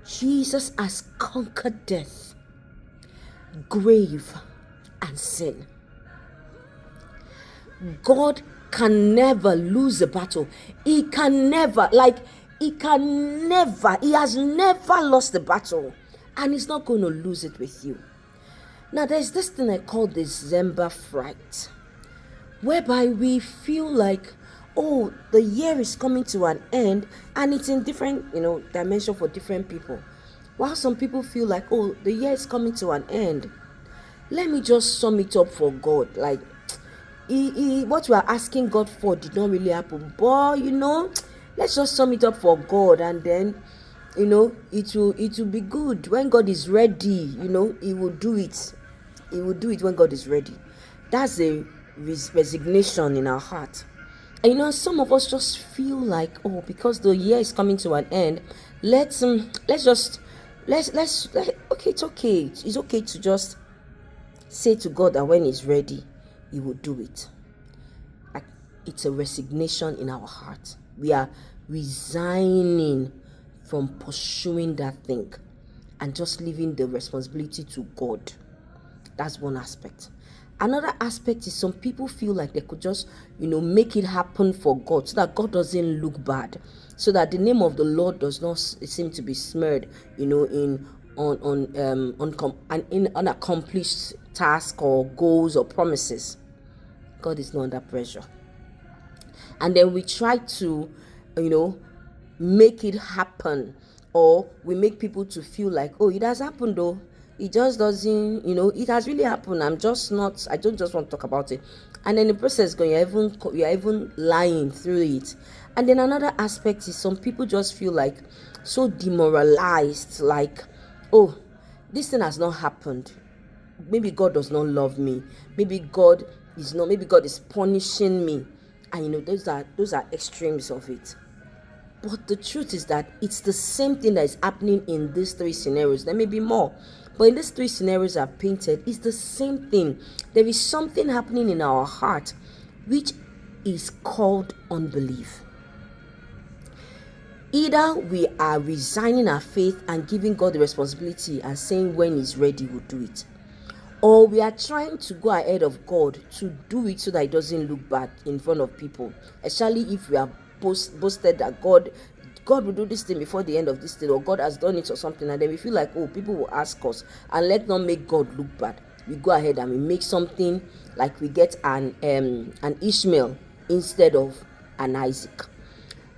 Jesus has conquered death, grave, and sin. God can never lose a battle. He has never lost the battle, and he's not going to lose it with you. Now, there's this thing I call December Fright, whereby we feel like, oh, the year is coming to an end, and it's in different, dimension for different people. While some people feel like, oh, the year is coming to an end, let me just sum it up for God. Like, what we are asking God for did not really happen, but let's just sum it up for God, and then it will be good when God is ready. He will do it. He will do it when God is ready. That's a resignation in our heart. And some of us just feel like, oh, because the year is coming to an end, okay, it's okay. It's okay to just say to God that when he's ready, he will do it. Like, it's a resignation in our heart. We are resigning from pursuing that thing and just leaving the responsibility to God. That's one aspect. Another aspect is some people feel like they could just, make it happen for God, so that God doesn't look bad, so that the name of the Lord does not seem to be smeared, in unaccomplished tasks or goals or promises. God is not under pressure. And then we try to, make it happen, or we make people to feel like, oh, it has happened though. It just doesn't, it has really happened. I don't just want to talk about it. And then the process going, you're even lying through it. And then another aspect is some people just feel like so demoralized, like, oh, this thing has not happened. Maybe God does not love me. Maybe God is punishing me. And those are extremes of it. But the truth is that it's the same thing that is happening in these three scenarios. There may be more, but in these three scenarios I've painted, it's the same thing. There is something happening in our heart which is called unbelief. Either we are resigning our faith and giving God the responsibility and saying when he's ready, we'll do it. Or we are trying to go ahead of God to do it so that it doesn't look bad in front of people, especially if we are boasted that God will do this thing before the end of this thing, or God has done it or something, and then we feel like, oh, people will ask us, and let's not make God look bad. We go ahead and we make something like we get an Ishmael instead of an Isaac.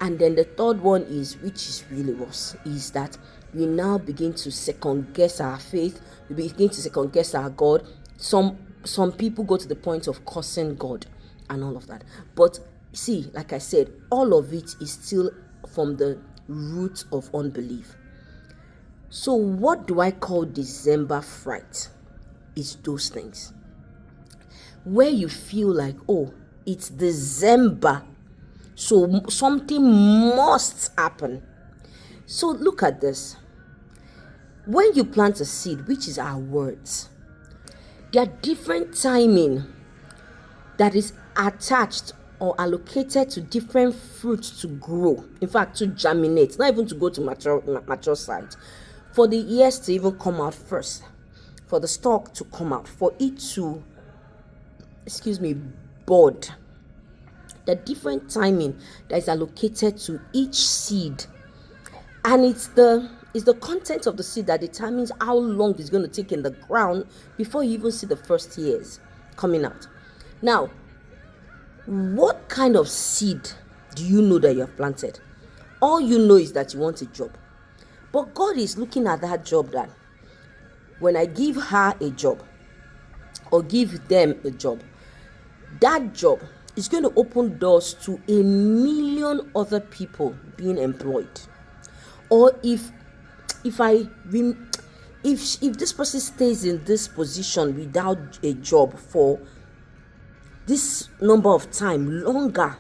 And then the third one is, which is really worse, is that we now begin to second guess our faith. We begin to second guess our God. Some people go to the point of cursing God and all of that. But see, like I said, all of it is still from the root of unbelief. So what do I call December fright? It's those things where you feel like, oh, it's December, so something must happen. So look at this. When you plant a seed, which is our words, there are different timing that is attached or allocated to different fruits to grow. In fact, to germinate, not even to go to mature side. For the ears to even come out first, for the stalk to come out, for it to, bud. The different timing that is allocated to each seed, and it's the content of the seed that determines how long it's going to take in the ground before you even see the first ears coming out. Now, what kind of seed do you know that you have planted? All you know is that you want a job. But God is looking at that job, that when I give her a job or give them a job, that job is going to open doors to 1 million other people being employed. Or if this person stays in this position without a job for this number of time longer,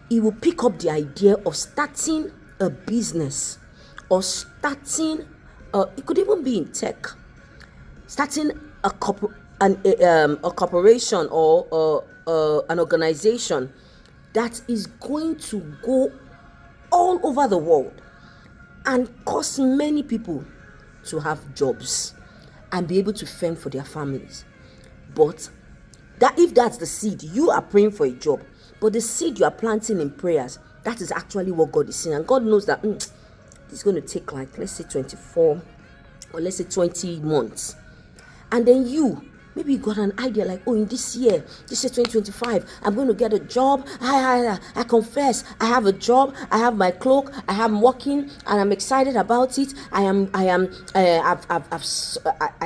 he will pick up the idea of starting a business, or starting it could even be in tech, starting a corporation or an organization that is going to go all over the world. and cause many people to have jobs and be able to fend for their families. But that if that's the seed, you are praying for a job, but the seed you are planting in prayers, that is actually what God is seeing. And God knows that it's going to take, like, let's say 24 or let's say 20 months. And then maybe you got an idea like, in this year 2025, I'm going to get a job. I confess, I have a job. I have my cloak. I am working, and I'm excited about it. I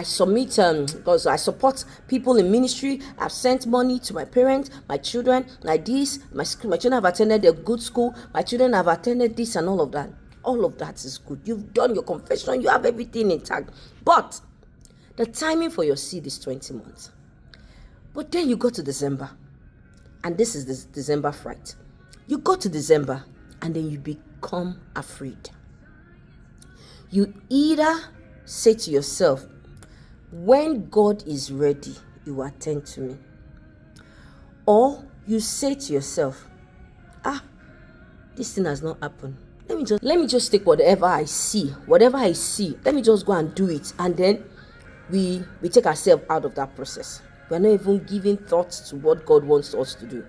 submit because I support people in ministry. I've sent money to my parents, my children, like this. My children have attended a good school. My children have attended this and all of that. All of that is good. You've done your confession. You have everything intact. But the timing for your seed is 20 months. But then you go to December, and this is the December fright. You go to December, and then you become afraid. You either say to yourself, when God is ready, you will attend to me. Or you say to yourself, this thing has not happened. Let me just take whatever I see. Let me just go and do it. And then we take ourselves out of that process. We're not even giving thoughts to what God wants us to do.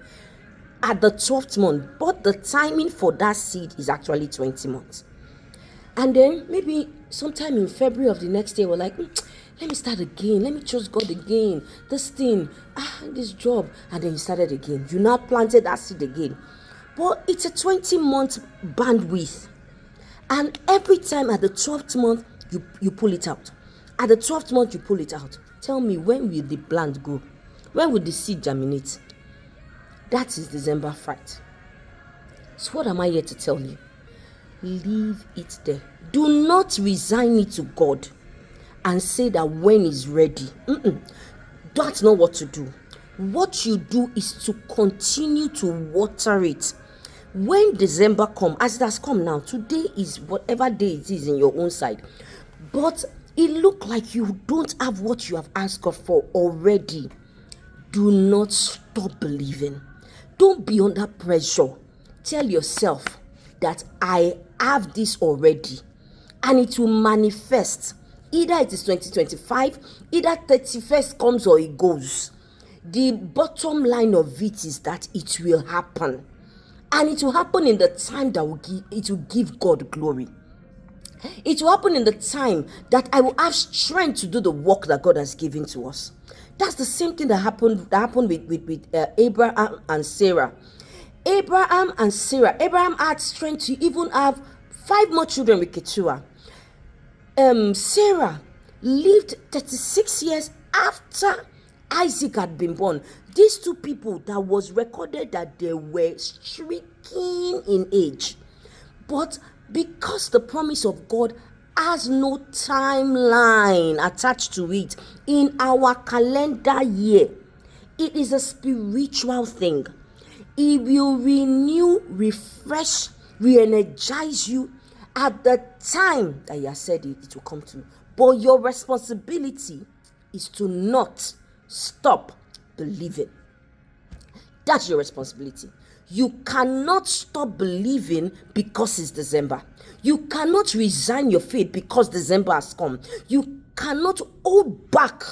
At the 12th month, but the timing for that seed is actually 20 months. And then maybe sometime in February of the next year, we're like, let me start again. Let me trust God again. This thing, this job. And then you started again. You now planted that seed again. But it's a 20-month bandwidth. And every time at the 12th month, you pull it out. At the 12th month, you pull it out. Tell me, when will the plant grow? When will the seed germinate? That is December fright. So what am I here to tell you? Leave it there. Do not resign it to God and say that when it's ready. That's not what to do. What you do is to continue to water it. When December comes, as it has come now, today is whatever day it is in your own side. But it looks like you don't have what you have asked God for already. Do not stop believing. Don't be under pressure. Tell yourself that I have this already, and it will manifest. Either it is 2025, either 31st comes or it goes. The bottom line of it is that it will happen, and it will happen in the time that it will give God glory. It will happen in the time that I will have strength to do the work that God has given to us. That's the same thing that happened with Abraham and Sarah. Abraham had strength to even have 5 more children with Keturah. Sarah lived 36 years after Isaac had been born. These two people that was recorded that they were stricken in age. But because the promise of God has no timeline attached to it in our calendar year, it is a spiritual thing. It will renew, refresh, re-energize you at the time that He has said it will come to. But your responsibility is to not stop believing. That's your responsibility. You cannot stop believing because it's December. You cannot resign your faith because December has come. You cannot hold back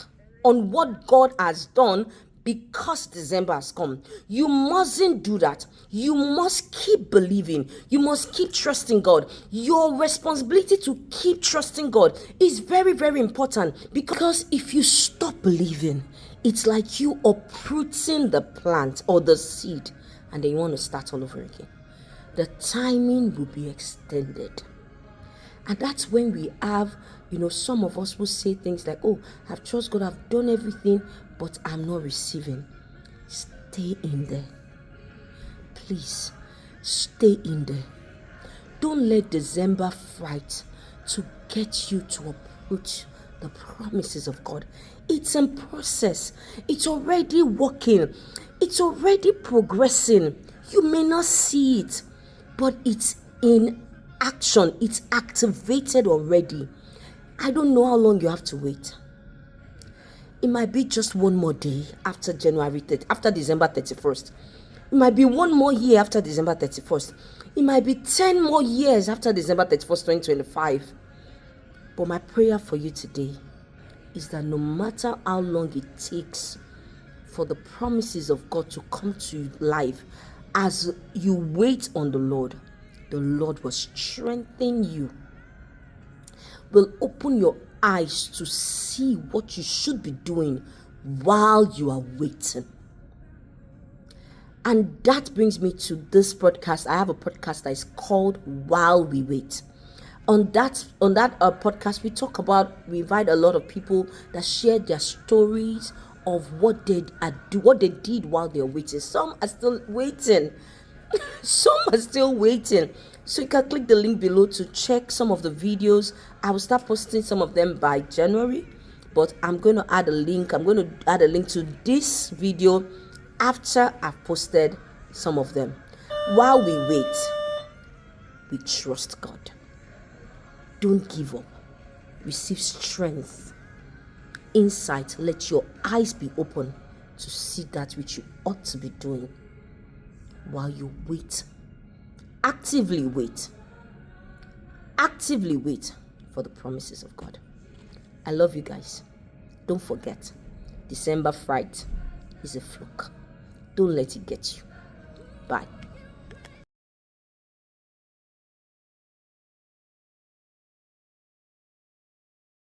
on what God has done because December has come. You mustn't do that. You must keep believing. You must keep trusting God. Your responsibility to keep trusting God is very, very important, because if you stop believing, it's like you uprooting the plant or the seed, and then you want to start all over again. The timing will be extended. And that's when we have, some of us will say things like, I've trusted God, I've done everything, but I'm not receiving. Stay in there. Please, stay in there. Don't let December fright to get you to approach the promises of God. It's in process. It's already working. It's already progressing. You may not see it, but it's in action. It's activated already. I don't know how long you have to wait. It might be just one more day after December 31st. It might be one more year after December 31st. It might be 10 more years after December 31st, 2025. But my prayer for you today is that no matter how long it takes for the promises of God to come to life, as you wait on the Lord will strengthen you, will open your eyes to see what you should be doing while you are waiting. And that brings me to this podcast. I have a podcast that is called While We Wait. On that podcast, we invite a lot of people that share their stories of what they did while they're waiting. Some are still waiting. Some are still waiting. So you can click the link below to check some of the videos. I will start posting some of them by January, but I'm going to add a link. I'm going to add a link to this video after I've posted some of them. While we wait, we trust God. Don't give up. Receive strength, insight. Let your eyes be open to see that which you ought to be doing while you wait. Actively wait. Actively wait for the promises of God. I love you guys. Don't forget, December Fright is a fluke. Don't let it get you. Bye.